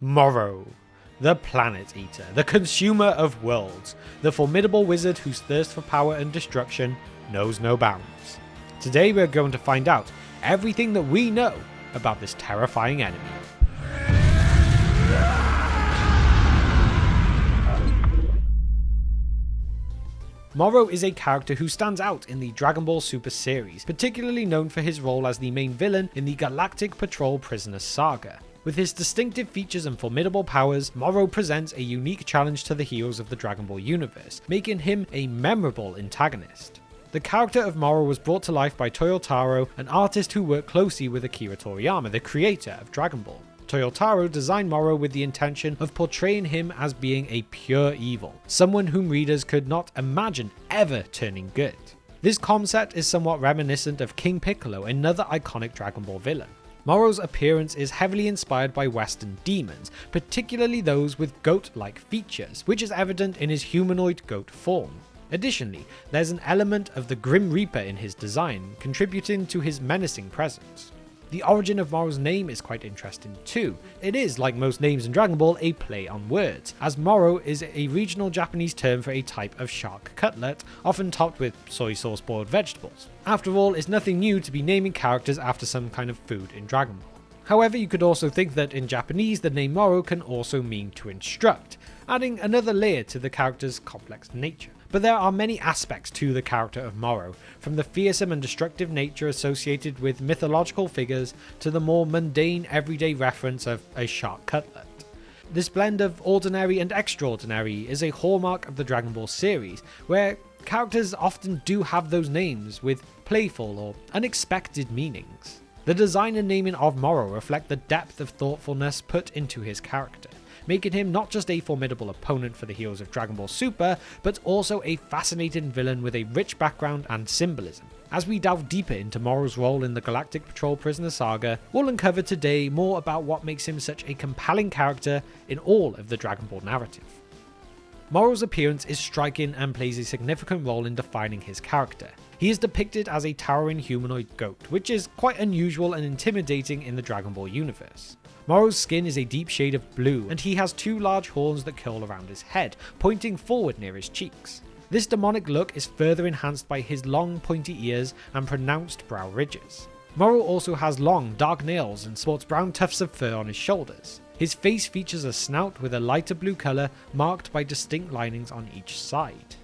Moro, the planet eater, the consumer of worlds, the formidable wizard whose thirst for power and destruction knows no bounds. Today we're going to find out everything that we know about this terrifying enemy. Moro is a character who stands out in the Dragonball Super series, particularly known for his role as the main villain in the Galactic Patrol Prisoner Saga. With his distinctive features and formidable powers, Moro presents a unique challenge to the heroes of the Dragonball universe, making him a memorable antagonist. The character of Moro was brought to life by Toyotaro, an artist who worked closely with Akira Toriyama, the creator of Dragon Ball. Toyotaro designed Moro with the intention of portraying him as being a pure evil, someone whom readers could not imagine ever turning good. This concept is somewhat reminiscent of King Piccolo, another iconic Dragon Ball villain. Moro's appearance is heavily inspired by Western demons, particularly those with goat-like features, which is evident in his humanoid goat form. Additionally, there's an element of the Grim Reaper in his design, contributing to his menacing presence. The origin of Moro's name is quite interesting too. It is, like most names in Dragon Ball, a play on words, as Moro is a regional Japanese term for a type of shark cutlet, often topped with soy sauce boiled vegetables. After all, it's nothing new to be naming characters after some kind of food in Dragon Ball. However, you could also think that in Japanese the name Moro can also mean to instruct, adding another layer to the character's complex nature. But there are many aspects to the character of Moro, from the fearsome and destructive nature associated with mythological figures to the more mundane everyday reference of a shark cutlet. This blend of ordinary and extraordinary is a hallmark of the Dragon Ball series, where characters often do have those names with playful or unexpected meanings. The design and naming of Moro reflect the depth of thoughtfulness put into his character, making him not just a formidable opponent for the heroes of Dragon Ball Super, but also a fascinating villain with a rich background and symbolism. As we delve deeper into Moro's role in the Galactic Patrol Prisoner Saga, we'll uncover today more about what makes him such a compelling character in all of the Dragon Ball narrative. Moro's appearance is striking and plays a significant role in defining his character. He is depicted as a towering humanoid goat, which is quite unusual and intimidating in the Dragon Ball universe. Moro's skin is a deep shade of blue, and he has two large horns that curl around his head, pointing forward near his cheeks. This demonic look is further enhanced by his long pointy ears and pronounced brow ridges. Moro also has long, dark nails and sports brown tufts of fur on his shoulders. His face features a snout with a lighter blue colour marked by distinct linings on each side.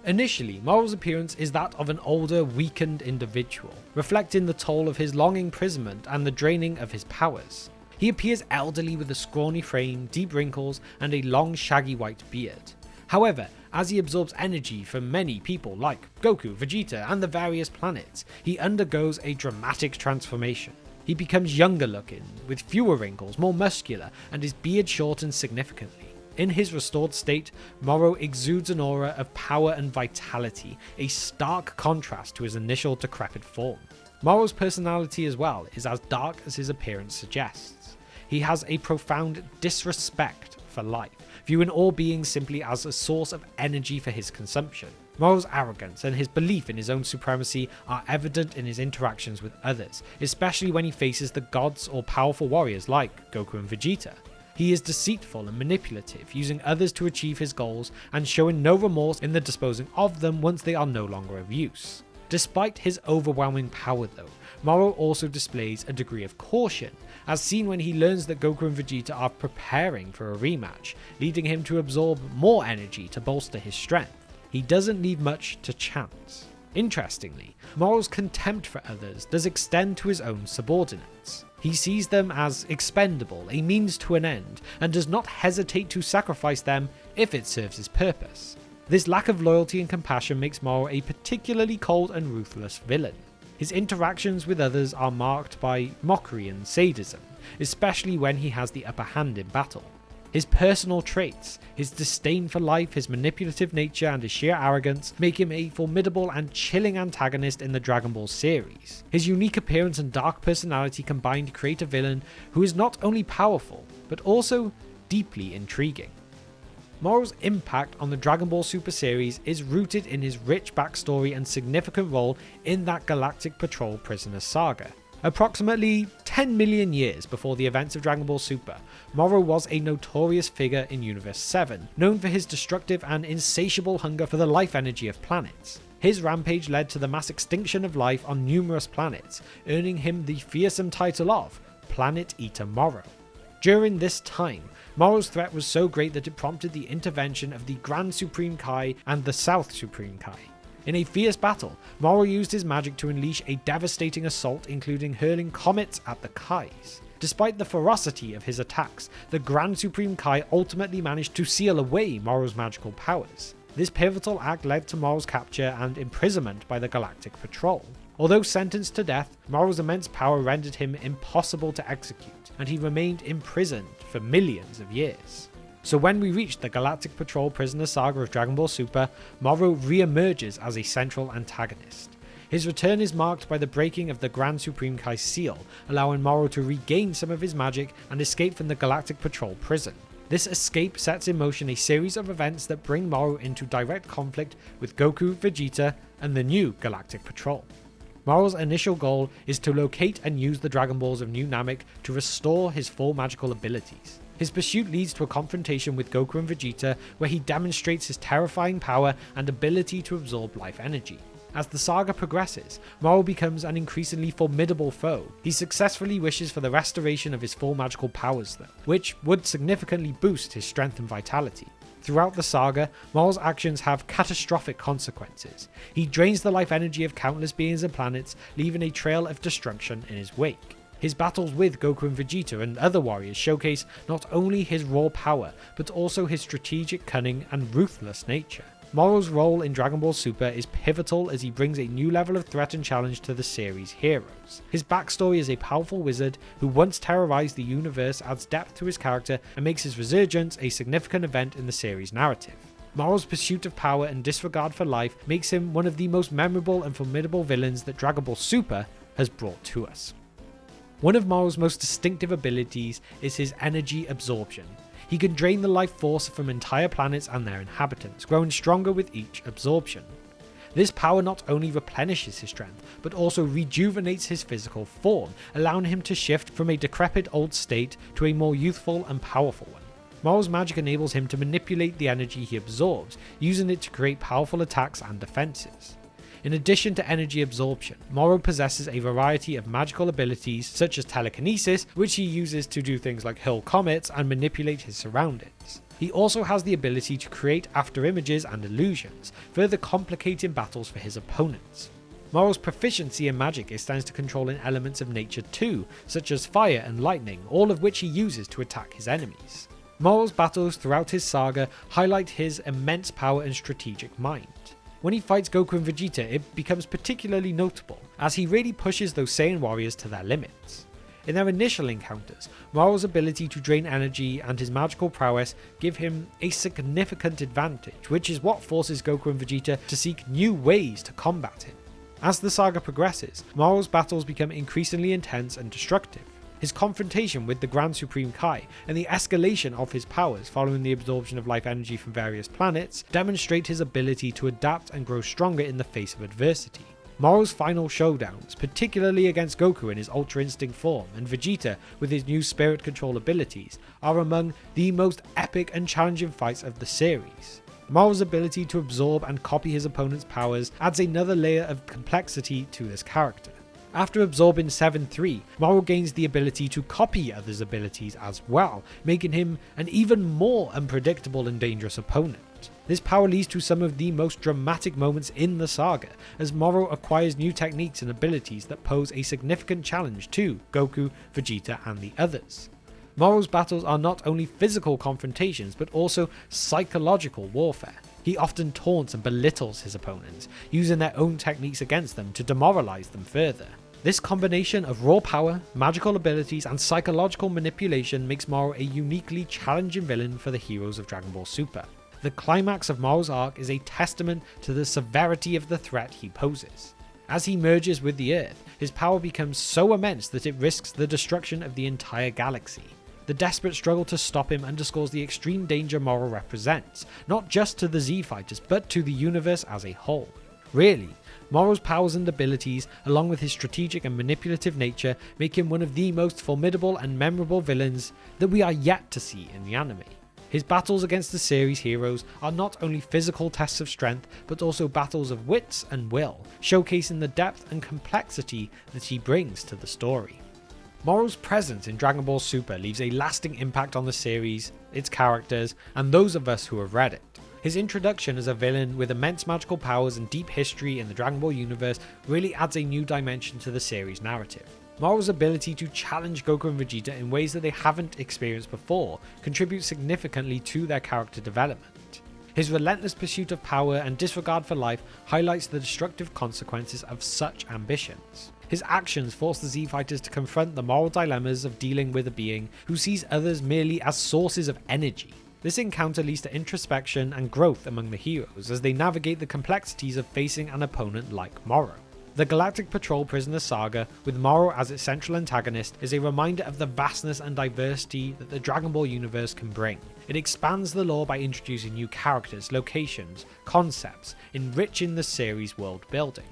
Initially, Moro's appearance is that of an older, weakened individual, reflecting the toll of his long imprisonment and the draining of his powers. He appears elderly with a scrawny frame, deep wrinkles, and a long shaggy white beard. However, as he absorbs energy from many people like Goku, Vegeta, and the various planets, he undergoes a dramatic transformation. He becomes younger looking, with fewer wrinkles, more muscular, and his beard shortens significantly. In his restored state, Moro exudes an aura of power and vitality, a stark contrast to his initial decrepit form. Moro's personality as well is as dark as his appearance suggests. He has a profound disrespect for life, viewing all beings simply as a source of energy for his consumption. Moro's arrogance and his belief in his own supremacy are evident in his interactions with others, especially when he faces the gods or powerful warriors like Goku and Vegeta. He is deceitful and manipulative, using others to achieve his goals and showing no remorse in the disposing of them once they are no longer of use. Despite his overwhelming power though, Moro also displays a degree of caution, as seen when he learns that Goku and Vegeta are preparing for a rematch, leading him to absorb more energy to bolster his strength. He doesn't leave much to chance. Interestingly, Moro's contempt for others does extend to his own subordinates. He sees them as expendable, a means to an end, and does not hesitate to sacrifice them if it serves his purpose. This lack of loyalty and compassion makes Moro a particularly cold and ruthless villain. His interactions with others are marked by mockery and sadism, especially when he has the upper hand in battle. His personal traits, his disdain for life, his manipulative nature, and his sheer arrogance make him a formidable and chilling antagonist in the Dragon Ball series. His unique appearance and dark personality combine to create a villain who is not only powerful, but also deeply intriguing. Moro's impact on the Dragon Ball Super series is rooted in his rich backstory and significant role in that Galactic Patrol Prisoner Saga. Approximately 10 million years before the events of Dragon Ball Super, Moro was a notorious figure in Universe 7, known for his destructive and insatiable hunger for the life energy of planets. His rampage led to the mass extinction of life on numerous planets, earning him the fearsome title of Planet Eater Moro. During this time, Moro's threat was so great that it prompted the intervention of the Grand Supreme Kai and the South Supreme Kai. In a fierce battle, Moro used his magic to unleash a devastating assault, including hurling comets at the Kais. Despite the ferocity of his attacks, the Grand Supreme Kai ultimately managed to seal away Moro's magical powers. This pivotal act led to Moro's capture and imprisonment by the Galactic Patrol. Although sentenced to death, Moro's immense power rendered him impossible to execute, and he remained imprisoned for millions of years. So when we reach the Galactic Patrol Prisoner Saga of Dragon Ball Super, Moro re-emerges as a central antagonist. His return is marked by the breaking of the Grand Supreme Kai's seal, allowing Moro to regain some of his magic and escape from the Galactic Patrol prison. This escape sets in motion a series of events that bring Moro into direct conflict with Goku, Vegeta, and the new Galactic Patrol. Moro's initial goal is to locate and use the Dragon Balls of New Namek to restore his full magical abilities. His pursuit leads to a confrontation with Goku and Vegeta, where he demonstrates his terrifying power and ability to absorb life energy. As the saga progresses, Moro becomes an increasingly formidable foe. He successfully wishes for the restoration of his full magical powers though, which would significantly boost his strength and vitality. Throughout the saga, Moro's actions have catastrophic consequences. He drains the life energy of countless beings and planets, leaving a trail of destruction in his wake. His battles with Goku and Vegeta and other warriors showcase not only his raw power, but also his strategic cunning and ruthless nature. Moro's role in Dragon Ball Super is pivotal as he brings a new level of threat and challenge to the series' heroes. His backstory as a powerful wizard who once terrorized the universe adds depth to his character and makes his resurgence a significant event in the series' narrative. Moro's pursuit of power and disregard for life makes him one of the most memorable and formidable villains that Dragon Ball Super has brought to us. One of Moro's most distinctive abilities is his energy absorption. He can drain the life force from entire planets and their inhabitants, growing stronger with each absorption. This power not only replenishes his strength, but also rejuvenates his physical form, allowing him to shift from a decrepit old state to a more youthful and powerful one. Moro's magic enables him to manipulate the energy he absorbs, using it to create powerful attacks and defenses. In addition to energy absorption, Moro possesses a variety of magical abilities such as telekinesis, which he uses to do things like hurl comets and manipulate his surroundings. He also has the ability to create afterimages and illusions, further complicating battles for his opponents. Moro's proficiency in magic extends to controlling elements of nature too, such as fire and lightning, all of which he uses to attack his enemies. Moro's battles throughout his saga highlight his immense power and strategic mind. When he fights Goku and Vegeta, it becomes particularly notable, as he really pushes those Saiyan warriors to their limits. In their initial encounters, Moro's ability to drain energy and his magical prowess give him a significant advantage, which is what forces Goku and Vegeta to seek new ways to combat him. As the saga progresses, Moro's battles become increasingly intense and destructive. His confrontation with the Grand Supreme Kai and the escalation of his powers following the absorption of life energy from various planets demonstrate his ability to adapt and grow stronger in the face of adversity. Moro's final showdowns, particularly against Goku in his Ultra Instinct form and Vegeta with his new spirit control abilities, are among the most epic and challenging fights of the series. Moro's ability to absorb and copy his opponent's powers adds another layer of complexity to this character. After absorbing 7-3, Moro gains the ability to copy others' abilities as well, making him an even more unpredictable and dangerous opponent. This power leads to some of the most dramatic moments in the saga, as Moro acquires new techniques and abilities that pose a significant challenge to Goku, Vegeta, and the others. Moro's battles are not only physical confrontations, but also psychological warfare. He often taunts and belittles his opponents, using their own techniques against them to demoralize them further. This combination of raw power, magical abilities, and psychological manipulation makes Moro a uniquely challenging villain for the heroes of Dragon Ball Super. The climax of Moro's arc is a testament to the severity of the threat he poses. As he merges with the Earth, his power becomes so immense that it risks the destruction of the entire galaxy. The desperate struggle to stop him underscores the extreme danger Moro represents, not just to the Z Fighters, but to the universe as a whole. Really, Moro's powers and abilities, along with his strategic and manipulative nature, make him one of the most formidable and memorable villains that we are yet to see in the anime. His battles against the series' heroes are not only physical tests of strength, but also battles of wits and will, showcasing the depth and complexity that he brings to the story. Moro's presence in Dragon Ball Super leaves a lasting impact on the series, its characters, and those of us who have read it. His introduction as a villain with immense magical powers and deep history in the Dragon Ball universe really adds a new dimension to the series' narrative. Moro's ability to challenge Goku and Vegeta in ways that they haven't experienced before contributes significantly to their character development. His relentless pursuit of power and disregard for life highlights the destructive consequences of such ambitions. His actions force the Z-Fighters to confront the moral dilemmas of dealing with a being who sees others merely as sources of energy. This encounter leads to introspection and growth among the heroes as they navigate the complexities of facing an opponent like Moro. The Galactic Patrol Prisoner Saga, with Moro as its central antagonist, is a reminder of the vastness and diversity that the Dragon Ball universe can bring. It expands the lore by introducing new characters, locations, concepts, enriching the series' world building.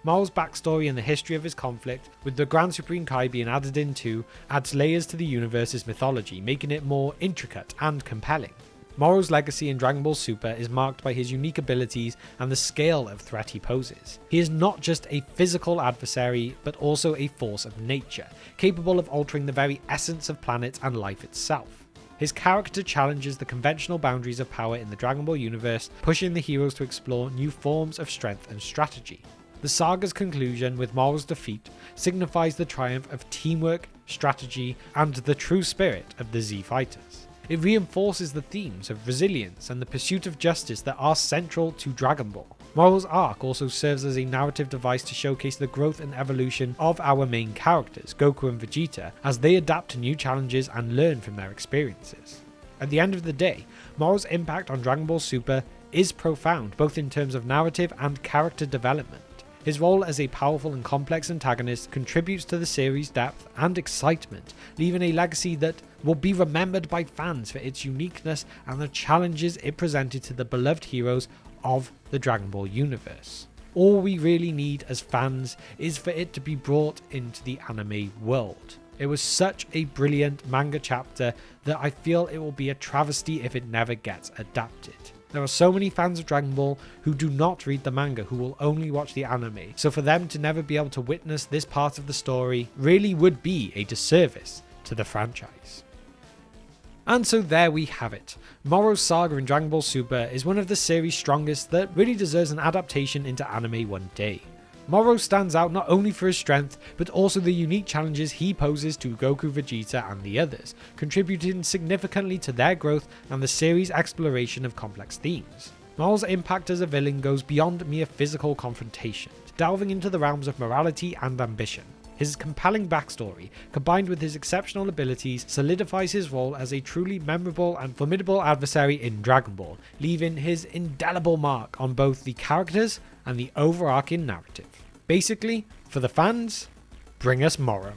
Moro's backstory and the history of his conflict, with the Grand Supreme Kai being added in too, adds layers to the universe's mythology, making it more intricate and compelling. Moro's legacy in Dragon Ball Super is marked by his unique abilities and the scale of threat he poses. He is not just a physical adversary, but also a force of nature, capable of altering the very essence of planets and life itself. His character challenges the conventional boundaries of power in the Dragon Ball universe, pushing the heroes to explore new forms of strength and strategy. The saga's conclusion with Moro's defeat signifies the triumph of teamwork, strategy, and the true spirit of the Z-Fighters. It reinforces the themes of resilience and the pursuit of justice that are central to Dragon Ball. Moro's arc also serves as a narrative device to showcase the growth and evolution of our main characters, Goku and Vegeta, as they adapt to new challenges and learn from their experiences. At the end of the day, Moro's impact on Dragon Ball Super is profound, both in terms of narrative and character development. His role as a powerful and complex antagonist contributes to the series' depth and excitement, leaving a legacy that will be remembered by fans for its uniqueness and the challenges it presented to the beloved heroes of the Dragon Ball universe. All we really need as fans is for it to be brought into the anime world. It was such a brilliant manga chapter that I feel it will be a travesty if it never gets adapted. There are so many fans of Dragon Ball who do not read the manga, who will only watch the anime, so for them to never be able to witness this part of the story really would be a disservice to the franchise. And so there we have it. Moro's saga in Dragon Ball Super is one of the series' strongest that really deserves an adaptation into anime one day. Moro stands out not only for his strength, but also the unique challenges he poses to Goku, Vegeta and the others, contributing significantly to their growth and the series' exploration of complex themes. Moro's impact as a villain goes beyond mere physical confrontation, delving into the realms of morality and ambition. His compelling backstory, combined with his exceptional abilities, solidifies his role as a truly memorable and formidable adversary in Dragon Ball, leaving his indelible mark on both the characters and the overarching narrative. Basically, for the fans, bring us Moro.